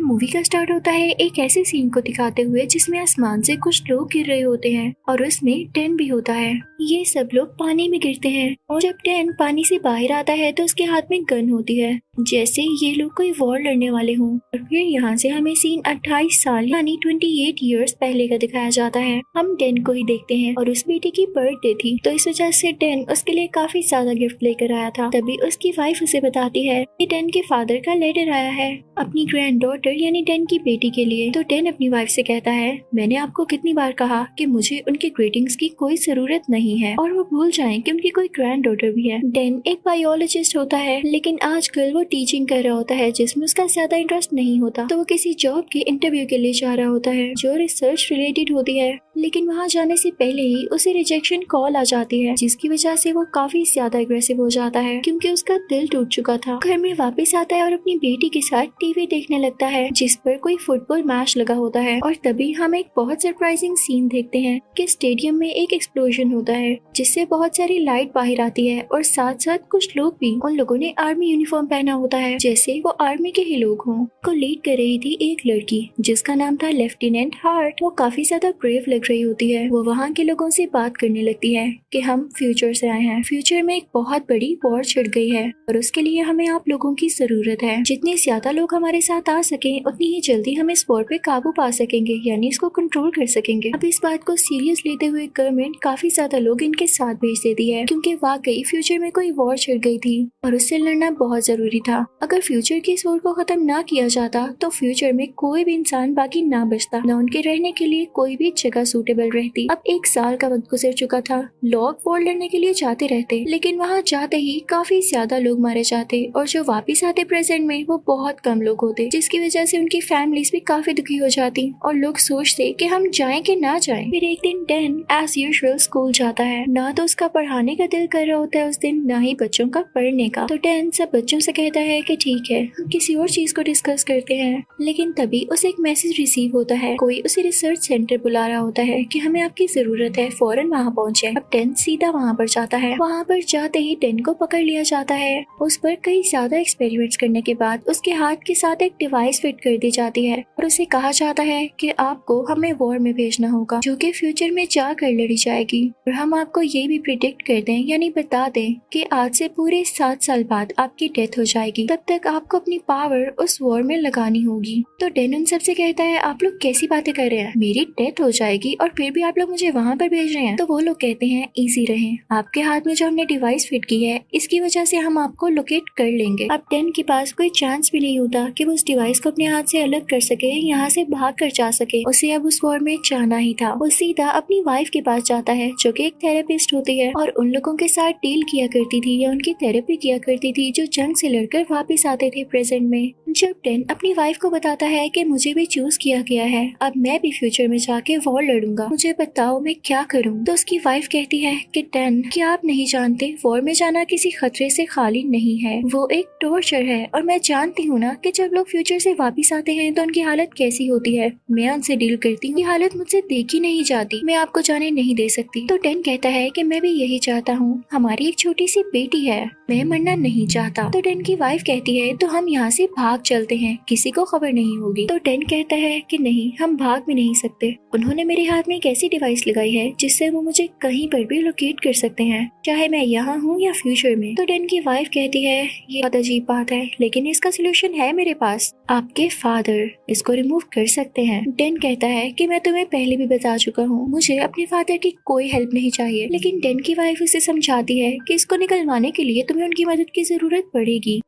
Movie का start होता है एक ऐसे सीन को दिखाते हुए जिसमें आसमान से कुछ लोग गिर रहे होते हैं और उसमें डेन भी होता है। ये सब लोग पानी में गिरते हैं और जब डेन पानी से बाहर आता है तो उसके हाथ में गन होती है, जैसे ये लोग कोई वॉर लड़ने वाले हों। और फिर यहाँ से हमें सीन 28 साल यानी 28 इयर्स पहले का दिखाया जाता है। हम डेन को ही देखते हैं और उस बेटी की बर्थडे थी तो इस वजह से डेन उसके लिए काफी ज्यादा गिफ्ट लेकर आया था। तभी उसकी वाइफ उसे बताती है कि डेन के फादर का लेटर आया है अपनी ग्रैंड डॉटर यानी डेन की बेटी के लिए। तो डेन अपनी वाइफ से कहता है, मैंने आपको कितनी बार कहा कि मुझे उनके ग्रीटिंग्स की कोई जरूरत नहीं है और वो भूल जाएं कि उनकी कोई ग्रैंड डॉटर भी है। डेन एक बायोलॉजिस्ट होता है लेकिन आजकल वो टीचिंग कर रहा होता है जिसमें उसका ज्यादा इंटरेस्ट नहीं होता। तो वो किसी जॉब के इंटरव्यू के लिए जा रहा होता है जो रिसर्च रिलेटेड होती है, लेकिन वहाँ जाने से पहले ही उसे रिजेक्शन कॉल आ जाती है जिसकी वजह से वो काफी ज्यादा एग्रेसिव हो जाता है क्योंकि उसका दिल टूट चुका था। घर में वापस आता है और अपनी बेटी के साथ टीवी देखने लगता है जिस पर कोई फुटबॉल मैच लगा होता है। और तभी हम एक बहुत सरप्राइजिंग सीन देखते हैं कि स्टेडियम में एक एक्सप्लोजन होता है जिससे बहुत सारी लाइट बाहर आती है और साथ साथ कुछ लोग भी, उन लोगों ने आर्मी यूनिफॉर्म पहना होता है जैसे वो आर्मी के ही लोग हों। को लीड कर रही थी एक लड़की जिसका नाम था लेफ्टिनेंट हार्ट। वो काफी ज्यादा ब्रेव लग रही होती है। वो वहाँ के लोगों से बात करने लगती है कि हम फ्यूचर से आए हैं, फ्यूचर में एक बहुत बड़ी वॉर छिड़ गई है और उसके लिए हमें आप लोगों की जरूरत है। जितने ज्यादा लोग हमारे साथ आ सके उतनी ही जल्दी हम इस वॉर पे काबू पा सकेंगे, यानी इसको कंट्रोल कर सकेंगे। अब इस बात को सीरियस लेते हुए गवर्नमेंट काफी ज्यादा लोग इनके साथ भेज देती है क्योंकि वाकई फ्यूचर में कोई वॉर छिड़ गई थी और उससे लड़ना बहुत जरूरी था। अगर फ्यूचर की इस वॉर को खत्म ना किया जाता तो फ्यूचर में कोई भी इंसान बाकी ना बचता, न उनके रहने के लिए कोई भी जगह सूटेबल रहती। अब 1 साल का वक्त गुजर चुका था। लोग वॉर लड़ने के लिए जाते रहते लेकिन वहाँ जाते ही काफी ज्यादा लोग मारे जाते और जो वापिस आते प्रेजेंट में वो बहुत कम लोग होते, जिसकी वजह से उनकी फैमिलीज भी काफी दुखी हो जाती और लोग सोचते कि हम जाएं कि ना जाएं। फिर एक दिन डेन एज यूजुअल स्कूल जाता है। ना तो उसका पढ़ाने का दिल कर रहा होता है उस दिन, ना ही बच्चों का पढ़ने का। तो डेन सब बच्चों से कहता है कि ठीक है हम किसी और चीज को डिस्कस करते हैं। लेकिन तभी उसे एक मैसेज रिसीव होता है, कोई उसे रिसर्च सेंटर बुला रहा होता है कि हमें आपकी जरूरत है, फौरन वहाँ पहुँचे। अब डेन सीधा वहाँ पर जाता है। वहाँ पर जाते ही डेन को पकड़ लिया जाता है। उस पर कई ज्यादा एक्सपेरिमेंट्स करने के बाद उसके हाथ के साथ एक डिवाइस फिट कर दी जाती है और उसे कहा जाता है कि आपको हमें वॉर में भेजना होगा जो कि फ्यूचर में जाकर लड़ी जाएगी। और हम आपको ये भी प्रिडिक्ट कर दें यानी बता दें कि आज से पूरे 7 साल बाद आपकी डेथ हो जाएगी, तब तक आपको अपनी पावर उस वॉर में लगानी होगी। तो डेन उन सबसे कहता है, आप लोग कैसी बातें कर रहे हैं, मेरी डेथ हो जाएगी और फिर भी आप लोग मुझे वहाँ पर भेज रहे हैं। तो वो लोग कहते हैं इजी रहें, आपके हाथ में जो हमने डिवाइस फिट की है इसकी वजह से हम आपको लोकेट कर लेंगे। अब डेन के पास कोई चांस भी नहीं होता कि वो उस डिवाइस को अपने हाथ से अलग कर सके, यहाँ से भाग कर जा सके। उसे अब उस वॉर में जाना ही था। वो सीधा अपनी वाइफ के पास जाता है जो कि एक थेरेपिस्ट होती है और उन लोगों के साथ डील किया करती थी या उनकी थेरेपी किया करती थी जो जंग से लड़कर वापस आते थे प्रेजेंट में। जब डेन अपनी वाइफ को बताता है कि मुझे भी चूज किया गया है, अब मैं भी फ्यूचर में जाके वॉर लड़ूंगा, मुझे बताओ मैं क्या करूं। तो उसकी वाइफ कहती है कि डेन क्या आप नहीं जानते वॉर में जाना किसी खतरे से खाली नहीं है, वो एक टॉर्चर है और मैं जानती हूँ ना कि जब लोग फ्यूचर से वापस आते हैं तो उनकी हालत कैसी होती है। मैं उनसे डील करती हूँ, हालत मुझसे देखी नहीं जाती, मैं आपको जाने नहीं दे सकती। तो डेन कहता है कि मैं भी यही चाहता हूँ, हमारी एक छोटी सी बेटी है, मैं मरना नहीं चाहता। तो डेन की वाइफ कहती है तो हम यहाँ से भाग चलते हैं, किसी को खबर नहीं होगी। तो डेन कहता है कि नहीं हम भाग भी नहीं सकते, उन्होंने मेरे हाथ में एक ऐसी डिवाइस लगाई है जिससे वो मुझे कहीं पर भी लोकेट कर सकते हैं, चाहे मैं यहाँ हूँ या फ्यूचर में। तो डेन की वाइफ कहती है ये बहुत अजीब बात है लेकिन इसका सोल्यूशन है मेरे पास, आपके फादर इसको रिमूव कर सकते हैं। डेन कहता है कि मैं तुम्हें पहले भी बता चुका हूँ, मुझे अपने फादर की कोई हेल्प नहीं चाहिए। लेकिन डेन की वाइफ उसे समझाती है कि इसको निकलवाने के लिए तुम्हें उनकी मदद की जरूरत पड़ेगी।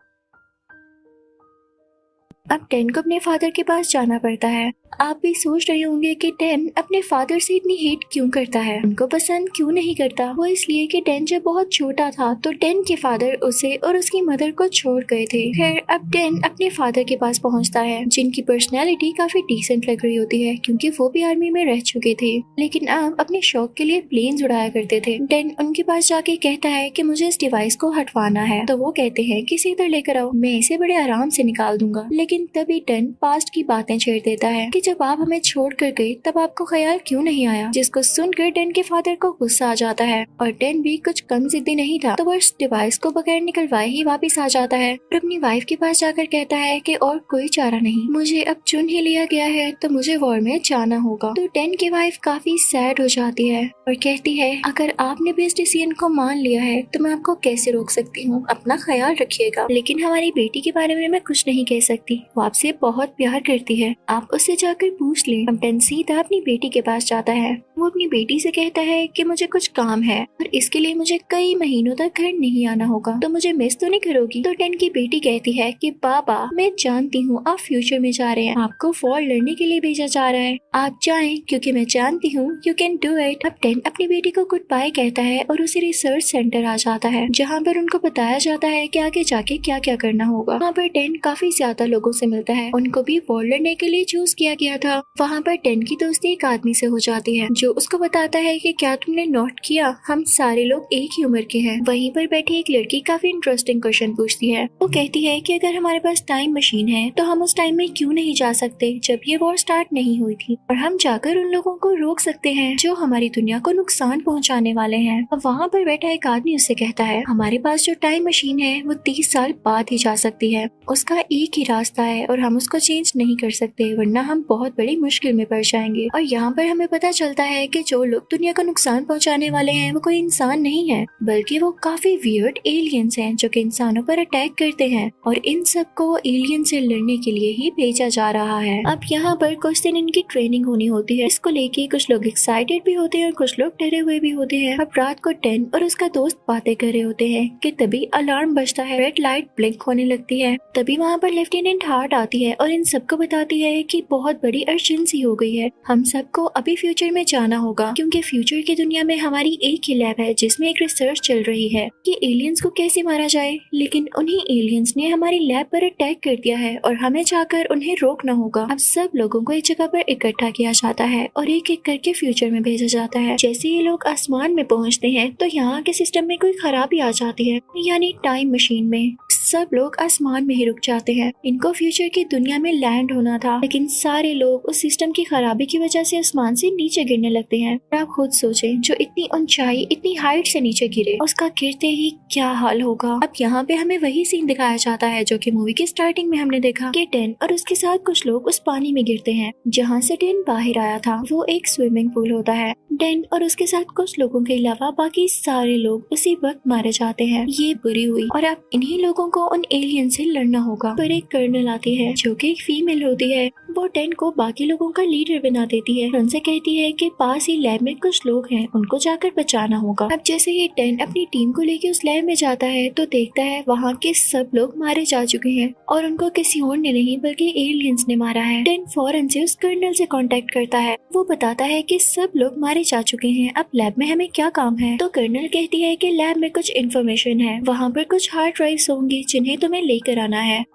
अब डेन को अपने फादर के पास जाना पड़ता है। आप भी सोच रहे होंगे कि डेन अपने फादर से इतनी हेट क्यों करता है, उनको पसंद क्यों नहीं करता। वो इसलिए कि डेन जब बहुत छोटा था तो डेन के फादर उसे और उसकी मदर को छोड़ गए थे। खैर अब डेन अपने फादर के पास पहुंचता है जिनकी पर्सनैलिटी काफी डिसेंट लग रही होती है क्योंकि वो भी आर्मी में रह चुके थे लेकिन अब अपने शौक के लिए प्लेन्स उड़ाया करते थे। डेन उनके पास जाके कहता है कि मुझे इस डिवाइस को हटवाना है। तो वो कहते हैं कि इसे इधर लेकर आओ, मैं इसे बड़े आराम से निकाल दूंगा। लेकिन लेकिन तभी टेन पास्ट की बातें छेड़ देता है कि जब आप हमें छोड़ कर गए तब आपको ख्याल क्यों नहीं आया, जिसको सुनकर टेन के फादर को गुस्सा आ जाता है और टेन भी कुछ कम जिद्दी नहीं था तो वो इस डिवाइस को बगैर निकलवाए ही वापस आ जाता है और अपनी वाइफ के पास जाकर कहता है कि और कोई चारा नहीं, मुझे अब चुन ही लिया गया है तो मुझे वॉर में जाना होगा। तो टेन की वाइफ काफी सैड हो जाती है और कहती है अगर आपने भी इस डिसीजन को मान लिया है तो मैं आपको कैसे रोक सकती हूँ, अपना ख्याल रखिएगा। लेकिन हमारी बेटी के बारे में मैं कुछ नहीं कह सकती, वो आपसे बहुत प्यार करती है, आप उससे जाकर पूछ लें। अब टेन सीधा अपनी बेटी के पास जाता है। वो अपनी बेटी से कहता है कि मुझे कुछ काम है और इसके लिए मुझे कई महीनों तक घर नहीं आना होगा, तो मुझे मिस तो नहीं करोगी। तो टेन की बेटी कहती है कि पापा मैं जानती हूँ आप फ्यूचर में जा रहे हैं, आपको वॉर लड़ने के लिए भेजा जा रहा है, आप जाएं क्योंकि मैं जानती हूँ यू कैन डू इट। अब टेन अपनी बेटी को गुड बाय कहता है और उसे रिसर्च सेंटर आ जाता है जहाँ पर उनको बताया जाता है कि आगे जाके क्या क्या करना होगा। वहाँ पर टेन काफी ज्यादा लोगों से मिलता है, उनको भी वॉर लड़ने के लिए चूज किया गया था। वहाँ पर टेन की दोस्ती एक आदमी से हो जाती है जो उसको बताता है कि क्या तुमने नोट किया हम सारे लोग एक ही उम्र के हैं। वहीं पर बैठी एक लड़की काफी इंटरेस्टिंग क्वेश्चन पूछती है। वो कहती है कि अगर हमारे पास टाइम मशीन है तो हम उस टाइम में क्यों नहीं जा सकते जब ये वॉर स्टार्ट नहीं हुई थी, और हम जाकर उन लोगों को रोक सकते हैं जो हमारी दुनिया को नुकसान पहुंचाने वाले हैं। अब वहाँ पर बैठा एक आदमी उससे कहता है हमारे पास जो टाइम मशीन है वो 30 साल बाद ही जा सकती है, उसका एक ही रास्ता है और हम उसको चेंज नहीं कर सकते वरना हम बहुत बड़ी मुश्किल में पड़ जाएंगे। और यहाँ पर हमें पता चलता है कि जो लोग दुनिया को नुकसान पहुंचाने वाले हैं वो कोई इंसान नहीं है बल्कि वो काफी वियर्ड एलियंस हैं जो कि इंसानों पर अटैक करते हैं और इन सब को एलियन से लड़ने के लिए ही भेजा जा रहा है। अब यहाँ पर कुछ दिन इनकी ट्रेनिंग होनी होती है, इसको लेके कुछ लोग एक्साइटेड भी होते हैं और कुछ लोग डरे हुए भी होते हैं। अब रात को टेन और उसका दोस्त बातें कर रहे होते हैं कि तभी अलार्म बजता है, रेड लाइट ब्लिंक होने लगती है। तभी वहाँ पर लेफ्टिनेंट हार्ट आती है और इन सबको बताती है कि बहुत बड़ी अर्जेंसी हो गई है, हम सबको अभी फ्यूचर में जाना होगा क्योंकि फ्यूचर की दुनिया में हमारी एक ही लैब है जिसमें एक रिसर्च चल रही है कि एलियंस को कैसे मारा जाए, लेकिन उन्हीं एलियंस ने हमारी लैब पर अटैक कर दिया है और हमें जाकर उन्हें रोकना होगा। अब सब लोगों को एक जगह पर इकट्ठा किया जाता है और एक एक करके फ्यूचर में भेजा जाता है। जैसे ये लोग आसमान में पहुंचते हैं तो यहाँ के सिस्टम में कोई खराबी आ जाती है, यानी टाइम मशीन में सब लोग आसमान में ही रुक जाते हैं। इनको फ्यूचर की दुनिया में लैंड होना था लेकिन सारे लोग उस सिस्टम की खराबी की वजह से आसमान से नीचे गिरने लगते हैं। आप खुद सोचें जो इतनी ऊंचाई इतनी हाइट से नीचे गिरे उसका गिरते ही क्या हाल होगा। अब यहाँ पे हमें वही सीन दिखाया जाता है जो कि मूवी की स्टार्टिंग में हमने देखा कि टेन और उसके साथ कुछ लोग उस पानी में गिरते हैं जहाँ से टेन बाहर आया था। वो एक स्विमिंग पूल होता है। टेन और उसके साथ कुछ लोगों के अलावा बाकी सारे लोग उसी वक्त मारे जाते हैं। ये बुरी हुई और अब इन्हीं लोगों को उन एलियन से लड़ना होगा। पर एक कर्नल आती है जो कि एक फीमेल होती है, वो टेन को बाकी लोगों का लीडर बना देती है। उनसे कहती है कि पास ही लैब में कुछ लोग हैं, उनको जाकर बचाना होगा। अब जैसे ही टेन अपनी टीम को लेके उस लैब में जाता है तो देखता है वहाँ के सब लोग मारे जा चुके हैं और उनको किसी और ने नहीं बल्कि एलियंस ने मारा है। टेन फौरन से उस कर्नल से कांटेक्ट करता है। वो बताता है कि सब लोग मारे जा चुके हैं, अब लैब में हमें क्या काम है। तो कर्नल कहती है कि लैब में कुछ इन्फॉर्मेशन है, वहाँ पर कुछ हार्ड ड्राइव्स होंगी जिन्हें तुम्हें लेकर आना है।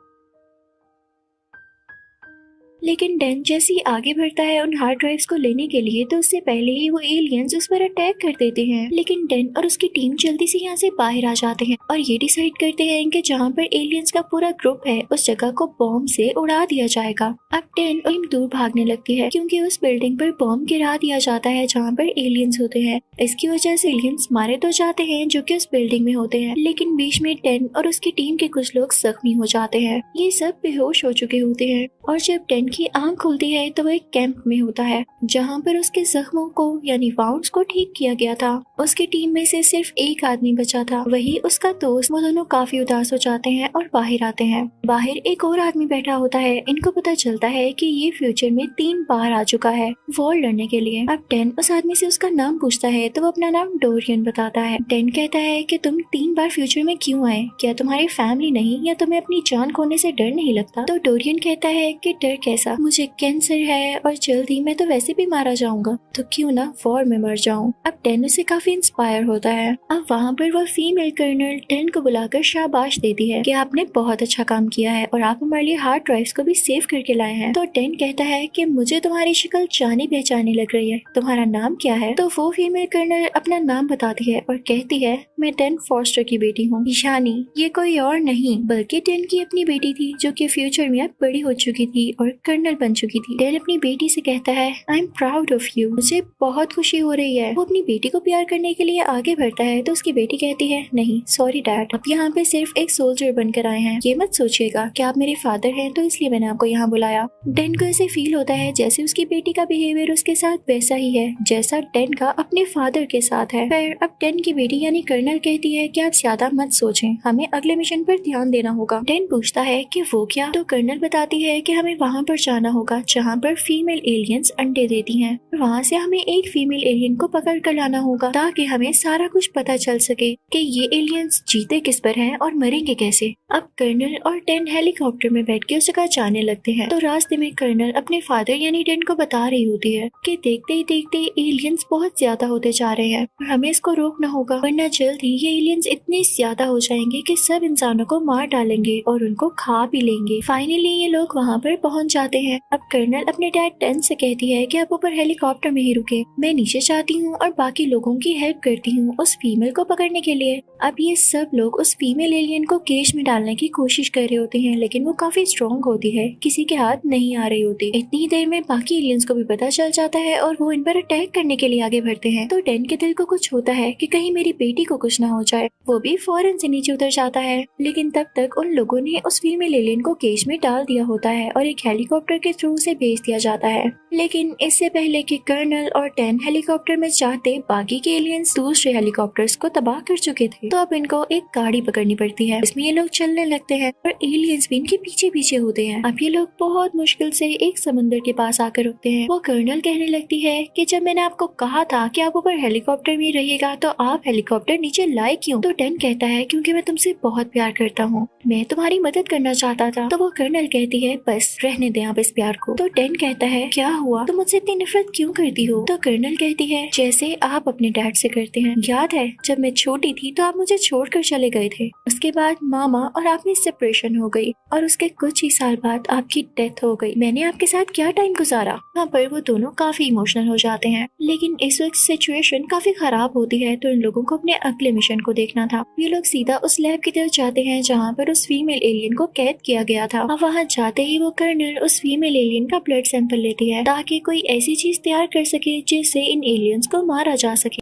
लेकिन टेन जैसे ही आगे बढ़ता है उन हार्ड ड्राइव्स को लेने के लिए तो उससे पहले ही वो एलियंस उस पर अटैक कर देते हैं। लेकिन टेन और उसकी टीम जल्दी से यहाँ से बाहर आ जाते हैं और ये डिसाइड करते हैं कि जहाँ पर एलियंस का पूरा ग्रुप है उस जगह को बॉम्ब से उड़ा दिया जाएगा। अब टेन और दूर भागने लगती है क्योंकि उस बिल्डिंग पर बॉम्ब गिरा दिया जाता है जहाँ पर एलियंस होते हैं। इसकी वजह से एलियंस मारे तो जाते हैं जो कि उस बिल्डिंग में होते हैं, लेकिन बीच में टेन और उसकी टीम के कुछ लोग जख्मी हो जाते हैं। ये सब बेहोश हो चुके होते हैं और जब टेन की आंख खुलती है तो वो एक कैंप में होता है जहाँ पर उसके जख्मों को यानी वाउंड्स को ठीक किया गया था। उसकी टीम में से सिर्फ एक आदमी बचा था, वही उसका दोस्त। वो दोनों काफी उदास हो जाते हैं और बाहर आते हैं। बाहर एक और आदमी बैठा होता है। इनको पता चलता है कि ये फ्यूचर में 3 बार आ चुका है वॉर लड़ने के लिए। अब टेन उस आदमी से उसका नाम पूछता है तो वो अपना नाम डोरियन बताता है। टेन कहता है कि तुम 3 बार फ्यूचर में क्यों आए, क्या तुम्हारी फैमिली नहीं या तुम्हें अपनी जान खोने से डर नहीं लगता। तो डोरियन कहता है कि डर कैसे ऐसा, मुझे कैंसर है और जल्दी मैं तो वैसे भी मारा जाऊंगा, तो क्यों ना वॉर में मर जाऊं। अब टेन उसे काफी इंस्पायर होता है। अब वहाँ पर वह फीमेल कर्नल टेन को बुलाकर शाबाश देती है कि आपने बहुत अच्छा काम किया है और आप हमारे लिए हार्ड ड्राइव्स को भी सेव करके लाए हैं। तो टेन कहता है कि मुझे तुम्हारी शक्ल जानी पहचानी लग रही है, तुम्हारा नाम क्या है। तो वो फीमेल कर्नल अपना नाम बताती है और कहती है मैं टेन फॉस्टर की बेटी हूँ। यानी ये कोई और नहीं बल्कि टेन की अपनी बेटी थी, जो कि फ्यूचर में अब बड़ी हो चुकी थी और कर्नल बन चुकी थी। टेन अपनी बेटी से कहता है I am proud of you, मुझे बहुत खुशी हो रही है। वो अपनी बेटी को प्यार करने के लिए आगे बढ़ता है तो उसकी बेटी कहती है नहीं सॉरी डैड, आप यहाँ पे सिर्फ एक सोल्जर बनकर आए हैं, ये मत सोचिएगा कि आप मेरे फादर हैं तो इसलिए मैंने आपको यहाँ बुलाया। टेन को ऐसे फील होता है जैसे उसकी बेटी का बिहेवियर उसके साथ वैसा ही है जैसा टेन का अपने फादर के साथ है। फिर अब टेन की बेटी यानी कर्नल कहती है कि आप ज्यादा मत सोचें, हमें अगले मिशन पर ध्यान देना होगा। टेन पूछता है कि वो क्या, तो कर्नल बताती है कि हमें वहाँ पर जाना होगा जहाँ पर फीमेल एलियंस अंडे देती हैं। वहाँ से हमें एक फीमेल एलियन को पकड़ कर लाना होगा ताकि हमें सारा कुछ पता चल सके कि ये एलियंस जीते किस पर हैं और मरेंगे कैसे। अब कर्नल और टेन हेलीकॉप्टर में बैठ के उस जगह जाने लगते हैं। तो रास्ते में कर्नल अपने फादर यानी टेन को बता रही होती है कि देखते ही देखते एलियंस बहुत ज्यादा होते जा रहे हैं और हमें इसको रोकना होगा, वरना जल्द ही ये एलियंस इतने ज्यादा हो जाएंगे कि सब इंसानों को मार डालेंगे और उनको खा भी लेंगे। फाइनली ये लोग वहाँ पर पहुँच जाते हैं। अब कर्नल अपने डैड टेन से कहती है कि आप ऊपर हेलीकॉप्टर में ही रुके, मैं नीचे जाती हूँ और बाकी लोगों की हेल्प करती हूँ उस फीमेल को पकड़ने के लिए। अब ये सब लोग उस फीमेल एलियन को केज में डालने की कोशिश कर रहे होते हैं, लेकिन वो काफी स्ट्रॉन्ग होती है, किसी के हाथ नहीं आ रही होती। इतनी ही देर में बाकी एलियंस को भी पता चल जाता है और वो इन पर अटैक करने के लिए आगे बढ़ते हैं। तो टेन के दिल को कुछ होता है कि कहीं मेरी बेटी को कुछ ना हो जाए, वो भी फौरन से नीचे उतर जाता है। लेकिन तब तक उन लोगों ने उस फीमेल एलियन को केज में डाल दिया होता है और एक हेलीकॉप्टर के थ्रू उसे भेज दिया जाता है। लेकिन इससे पहले कि कर्नल और टेन हेलीकॉप्टर में जाते, बाकी के एलियंस दूसरे हेलीकॉप्टर्स को तबाह कर चुके थे। तो अब इनको एक गाड़ी पकड़नी पड़ती है, इसमें ये लोग चलने लगते हैं और एलियंस भी इनके पीछे पीछे होते हैं। अब ये लोग बहुत मुश्किल से एक समंदर के पास आकर रुकते हैं। वो कर्नल कहने लगती है कि जब मैंने आपको कहा था कि आप ऊपर हेलीकॉप्टर में रहिएगा तो आप हेलीकॉप्टर नीचे लाए क्यों। तो टेन कहता है क्योंकि मैं तुमसे बहुत प्यार करता हूँ, मैं तुम्हारी मदद करना चाहता था। तो वो कर्नल कहती है बस रहने दें आप इस प्यार को। तो टेन कहता है क्या हुआ, तुम मुझसे इतनी नफरत क्यों करती हो। तो कर्नल कहती है जैसे आप अपने डैड से करते हैं, याद है जब मैं छोटी थी तो आप मुझे छोड़कर चले गए थे, उसके बाद मामा और आप में सेपरेशन हो गई और उसके कुछ ही साल बाद आपकी डेथ हो गई, मैंने आपके साथ क्या टाइम गुजारा। वहाँ पर वो दोनों काफी इमोशनल हो जाते हैं। लेकिन इस वक्त सिचुएशन काफी खराब होती है तो इन लोगों को अपने अगले मिशन को देखना था। ये लोग सीधा उस लैब की तरफ जाते हैं जहाँ पर उस फीमेल एलियन को कैद किया गया था। अब वहाँ जाते ही वो कर्नल उस फीमेल एलियन का ब्लड सैंपल लेती है ताकि कोई ऐसी चीज तैयार कर सके जिससे इन एलियंस को मारा जा सके।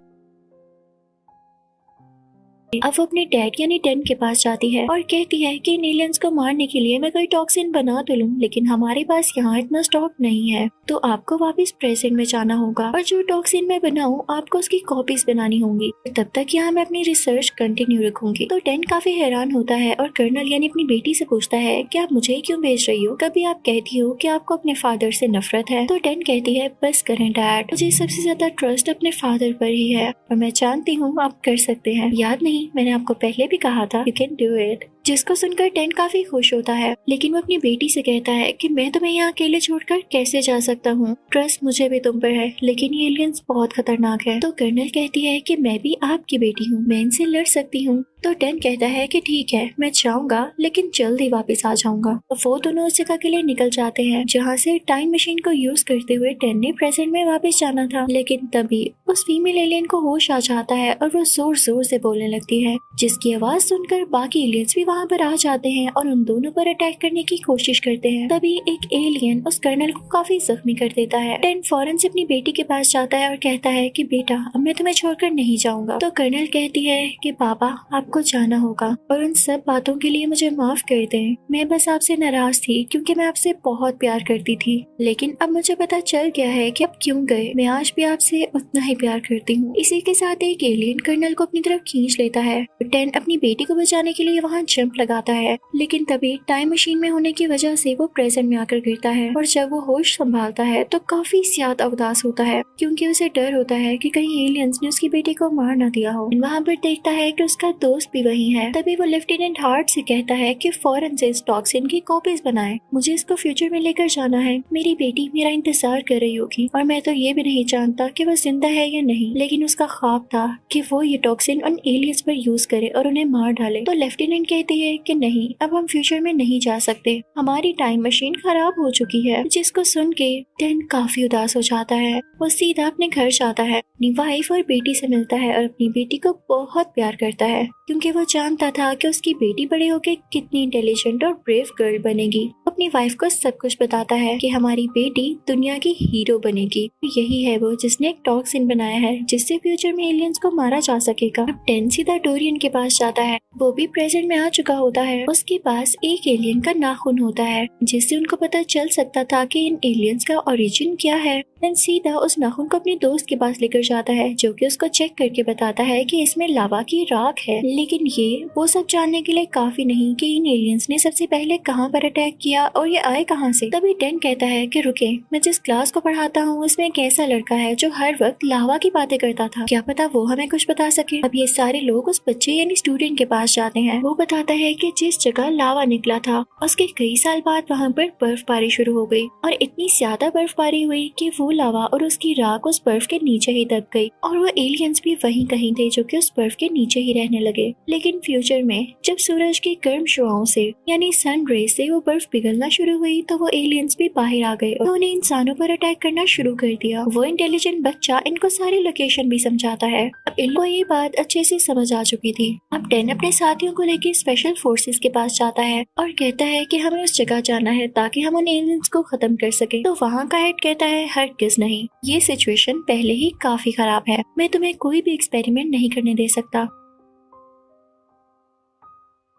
अब वो अपने डैड यानी टेन के पास जाती है और कहती है कि इन एलियंस को मारने के लिए मैं कोई टॉक्सिन बना तो लूं, लेकिन हमारे पास यहाँ इतना स्टॉक नहीं है, तो आपको वापस प्रेजेंट में जाना होगा और जो टॉक्सिन मैं बनाऊं आपको उसकी कॉपीज बनानी होंगी। तब तक यहाँ मैं अपनी रिसर्च कंटिन्यू रखूंगी। तो टेन काफी हैरान होता है और कर्नल यानी अपनी बेटी से पूछता है कि आप मुझे क्यों भेज रही हो, कभी आप कहती हो कि आपको अपने फादर से नफरत है। तो टेन कहती है बस करें डैड, मुझे सबसे ज्यादा ट्रस्ट अपने फादर पर ही है और मैं जानती हूँ आप कर सकते हैं, याद नहीं मैंने आपको पहले भी कहा था यू कैन डू इट। जिसको सुनकर टेन काफी खुश होता है, लेकिन वो अपनी बेटी से कहता है कि मैं तुम्हें यहाँ अकेले छोड़कर कैसे जा सकता हूँ, ट्रस्ट मुझे भी तुम पर है, लेकिन ये एलियंस बहुत खतरनाक है। तो कर्नल कहती है कि मैं भी आपकी बेटी हूँ, मैं इनसे लड़ सकती हूँ। तो टेन कहता है कि ठीक है मैं जाऊंगा लेकिन जल्द ही वापस आ जाऊंगा। तो वो दोनों उस जगह के लिए निकल जाते हैं जहाँ से टाइम मशीन को यूज करते हुए टेन ने प्रेजेंट में वापस जाना था। लेकिन तभी उस फीमेल एलियन को होश आ जाता है और वो जोर जोर से बोलने लगती है, जिसकी आवाज सुनकर बाकी एलियंस भी वहाँ पर आ जाते हैं और उन दोनों पर अटैक करने की कोशिश करते हैं। तभी एक एलियन उस कर्नल को काफी जख्मी कर देता है। टेन फौरन से अपनी बेटी के पास जाता है और कहता है कि बेटा अब मैं तुम्हें छोड़कर नहीं जाऊंगा। तो कर्नल कहती है कि पापा आपको जाना होगा और उन सब बातों के लिए मुझे माफ कर दें, मैं बस आपसे नाराज थी क्योंकि मैं आपसे बहुत प्यार करती थी, लेकिन अब मुझे पता चल गया है कि अब क्यों गए, मैं आज भी आपसे उतना ही प्यार करती हूँ। इसी के साथ एक एलियन कर्नल को अपनी तरफ खींच लेता है। टेन अपनी बेटी को बचाने के लिए वहाँ जंप लगाता है, लेकिन तभी टाइम मशीन में होने की वजह से वो प्रेजेंट में आकर गिरता है। और जब वो होश संभालता है तो काफी ज्यादा उदास होता है, क्योंकि उसे डर होता है कि कहीं एलियंस ने उसकी बेटी को मार ना दिया हो। वहाँ पर देखता है कि उसका दोस्त भी वही है। तभी वो लेफ्टिनेंट हार्ट से कहता है कि फौरन से इस टॉक्सिन की कॉपीज बनाए, मुझे इसको फ्यूचर में लेकर जाना है। मेरी बेटी मेरा इंतजार कर रही होगी और मैं तो ये भी नहीं जानता कि वो जिंदा है या नहीं, लेकिन उसका ख्वाब था कि वो ये टॉक्सिन उन एलियंस पर यूज करे और उन्हें मार डाले। तो लेफ्टिनेंट कहती है कि नहीं, अब हम फ्यूचर में नहीं जा सकते, हमारी टाइम मशीन खराब हो चुकी है। जिसको सुन के टेन काफी उदास हो जाता है। वो सीधा अपने घर जाता है, अपनी वाइफ और बेटी से मिलता है और अपनी बेटी को बहुत प्यार करता है, क्योंकि वो जानता था कि उसकी बेटी बड़े होकर कितनी इंटेलिजेंट और ब्रेव गर्ल बनेगी। अपनी वाइफ को सब कुछ बताता है कि हमारी बेटी दुनिया की हीरो बनेगी। यही है वो जिसने एक टॉक्सिन बनाया है जिससे फ्यूचर में एलियंस को मारा जा सकेगा। अब टेन सीधा डोरियन के पास जाता है। वो भी प्रेजेंट में आ चुका होता है। उसके पास एक एलियन का नाखून होता है, जिससे उनको पता चल सकता था कि इन एलियंस का ओरिजिन क्या है। टेन सीधा उस नाखून को अपने दोस्त के पास लेकर जाता है, जो कि उसको चेक करके बताता है कि इसमें लावा की राख है। लेकिन ये वो सब जानने के लिए काफी नहीं कि इन एलियंस ने सबसे पहले कहाँ पर अटैक किया और ये आए कहाँ से। तभी टेन कहता है कि रुके, मैं जिस क्लास को पढ़ाता हूँ उसमें एक ऐसा लड़का है जो हर वक्त लावा की बातें करता था, क्या पता वो हमें कुछ बता सके। अब ये सारे लोग उस बच्चे यानी स्टूडेंट के पास जाते हैं। वो बताता है कि जिस जगह लावा निकला था उसके कई साल बाद वहाँ पर बर्फबारी शुरू हो गई और इतनी ज्यादा बर्फबारी हुई कि वो लावा और उसकी राख उस बर्फ के नीचे ही दब गई और वो एलियंस भी वहीं कहीं थे जो कि उस बर्फ के नीचे ही रहने लगे। लेकिन फ्यूचर में जब सूरज की गर्म शुआओं से यानी सन रे से वो बर्फ पिघलना शुरू हुई तो वो एलियंस भी बाहर आ गए और उन्हें इंसानों पर अटैक करना शुरू कर दिया। वो इंटेलिजेंट बच्चा इनको सारी लोकेशन भी समझाता है। अब इनको ये बात अच्छे से समझ आ चुकी थी। अब टेन अपने साथियों को लेकर स्पेशल फोर्सेस के पास जाता है और कहता है कि हमें उस जगह जाना है ताकि हम उन एलियंस को खत्म कर सके। तो वहाँ का हेड कहता है हरगिज़ नहीं, ये सिचुएशन पहले ही काफी खराब है, मैं तुम्हें कोई भी एक्सपेरिमेंट नहीं करने दे सकता।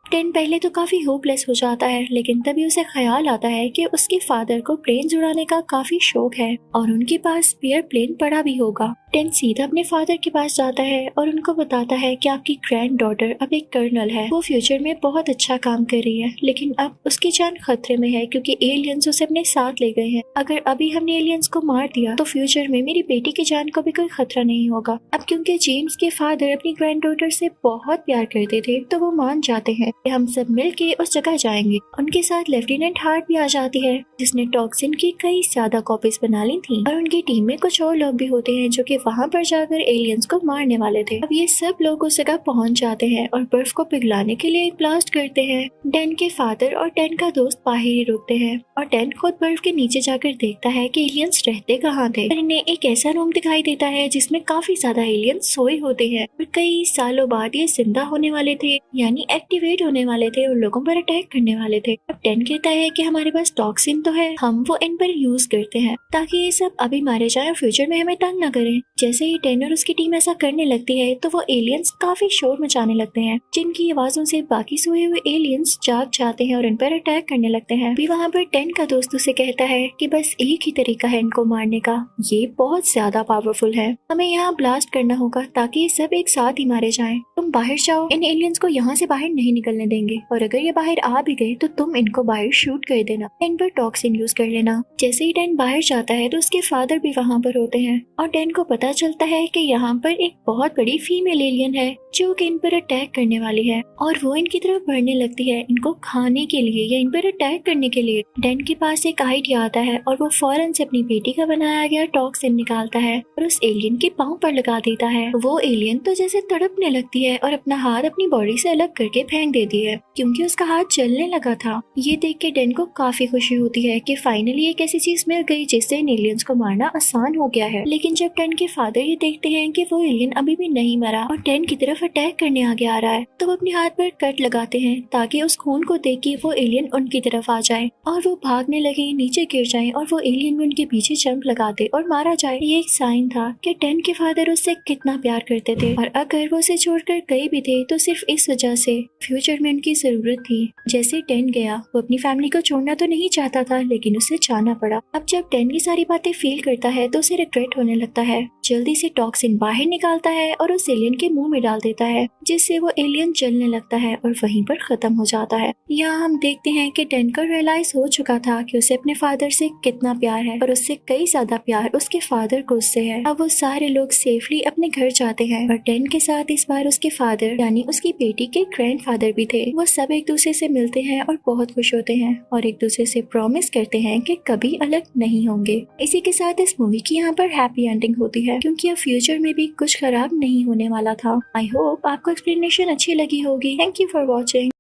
टेन पहले तो काफी होपलेस हो जाता है, लेकिन तभी उसे ख्याल आता है कि उसके फादर को प्लेन उड़ाने का काफी शौक है और उनके पास स्पेयर प्लेन पड़ा भी होगा। टेन सीधा अपने फादर के पास जाता है और उनको बताता है कि आपकी ग्रैंड डॉटर अब एक कर्नल है, वो फ्यूचर में बहुत अच्छा काम कर रही है, लेकिन अब उसकी जान खतरे में है क्योंकि एलियंस उसे अपने साथ ले गए हैं। अगर अभी हमने एलियंस को मार दिया तो फ्यूचर में मेरी बेटी की जान को भी कोई खतरा नहीं होगा। अब क्योंकि जेम्स के फादर अपनी ग्रैंड डॉटर से बहुत प्यार करते थे तो वो मान जाते हैं कि हम सब मिलके उस जगह जाएंगे। उनके साथ लेफ्टिनेंट हार्ट भी आ जाती है, जिसने टॉक्सिन की कई ज्यादा कॉपीज बना ली थी और उनकी टीम में कुछ और लोग भी होते हैं जो कि वहाँ पर जाकर एलियंस को मारने वाले थे। अब ये सब लोग उस जगह पहुँच जाते हैं और बर्फ को पिघलाने के लिए एक ब्लास्ट करते हैं। टेन के फादर और टेन का दोस्त बाहर ही रुकते हैं और टेन खुद बर्फ के नीचे जाकर देखता है कि एलियंस रहते कहाँ थे। इन्हें एक ऐसा रूम दिखाई देता है जिसमें काफी ज्यादा एलियंस सोए होते हैं और कई सालों बाद ये जिंदा होने वाले थे, यानी एक्टिवेट होने वाले थे और लोगों पर अटैक करने वाले थे। अब टेन कहता है कि हमारे पास टॉक्सिन तो है, हम वो इन पर यूज करते हैं ताकि ये सब अभी मारे जाए और फ्यूचर में हमें तंग न करें। जैसे ही टेन और उसकी टीम ऐसा करने लगती है तो वो एलियंस काफी शोर मचाने लगते हैं, जिनकी आवाजों से बाकी सोए हुए एलियंस जाग जाते हैं और इन पर अटैक करने लगते हैं। भी वहाँ पर टेन का दोस्त उसे कहता है कि बस एक ही तरीका है इनको मारने का, ये बहुत ज्यादा पावरफुल है, हमें यहाँ ब्लास्ट करना होगा ताकि सब एक साथ ही मारे जाएं। तुम बाहर जाओ, इन एलियंस को यहाँ से बाहर नहीं निकलने देंगे और अगर ये बाहर आ भी गए तो तुम इनको बाहर शूट कर देना, इन पर टॉक्सिन यूज कर लेना। जैसे ही टेन बाहर जाता है तो उसके फादर भी वहाँ पर होते हैं और टेन को पता चलता है कि यहाँ पर एक बहुत बड़ी फीमेल एलियन है जो कि इन पर अटैक करने वाली है और वो इनकी तरफ बढ़ने लगती है इनको खाने के लिए या इन पर अटैक करने के लिए। टेन के पास एक आइडिया आता है और वो फौरन से अपनी बेटी का बनाया गया टॉक्सिन निकालता है और उस एलियन के पाँव पर लगा देता है। वो एलियन तो जैसे तड़पने लगती है और अपना हाथ अपनी बॉडी से अलग करके फेंक देती है क्योंकि उसका हाथ जलने लगा था। ये देख के टेन को काफी खुशी होती है कि फाइनली एक ऐसी चीज मिल गई जिससे इन एलियंस को मारना आसान हो गया है। लेकिन जब टेन के फादर ये देखते हैं कि वो एलियन अभी भी नहीं मरा और टेन की तरफ अटैक करने आगे आ रहा है तो वो अपने हाथ पर कट लगाते हैं ताकि उस खून को देख के वो एलियन उनकी तरफ आ जाए और वो भागने लगे, नीचे गिर जाए और वो एलियन भी उनके पीछे जंप लगा दे और मारा जाए। ये एक साइन था कि टेन के फादर उससे कितना प्यार करते थे और अगर वो उसे छोड़कर कहीं भी थे तो सिर्फ इस वजह से फ्यूचर में उनकी जरूरत थी। जैसे टेन गया वो अपनी फैमिली को छोड़ना तो नहीं चाहता था लेकिन उसे जाना पड़ा। अब जब टेन ये सारी बातें फील करता है तो उसे रिग्रेट होने लगता है, जल्दी से टॉक्सिन बाहर निकालता है और उस एलियन के मुंह में डाल देता देता है जिससे वो एलियन जलने लगता है और वहीं पर खत्म हो जाता है। यहाँ हम देखते हैं कि डैन को रियलाइज हो चुका था कि उसे अपने फादर से कितना प्यार है और उससे कई ज्यादा प्यार उसके फादर को उससे है। अब वो सारे लोग सेफली अपने घर जाते हैं और डैन के साथ इस बार उसके फादर यानी उसकी बेटी के ग्रैंडफादर भी थे। वो सब एक दूसरे से मिलते हैं और बहुत खुश होते हैं और एक दूसरे से प्रॉमिस करते हैं कि कभी अलग नहीं होंगे। इसी के साथ इस मूवी की यहाँ पर हैप्पी एंडिंग होती है क्योंकि अब फ्यूचर में भी कुछ खराब नहीं होने वाला था। आई होप आपको एक्सप्लेनेशन अच्छी लगी होगी। Thank you for watching.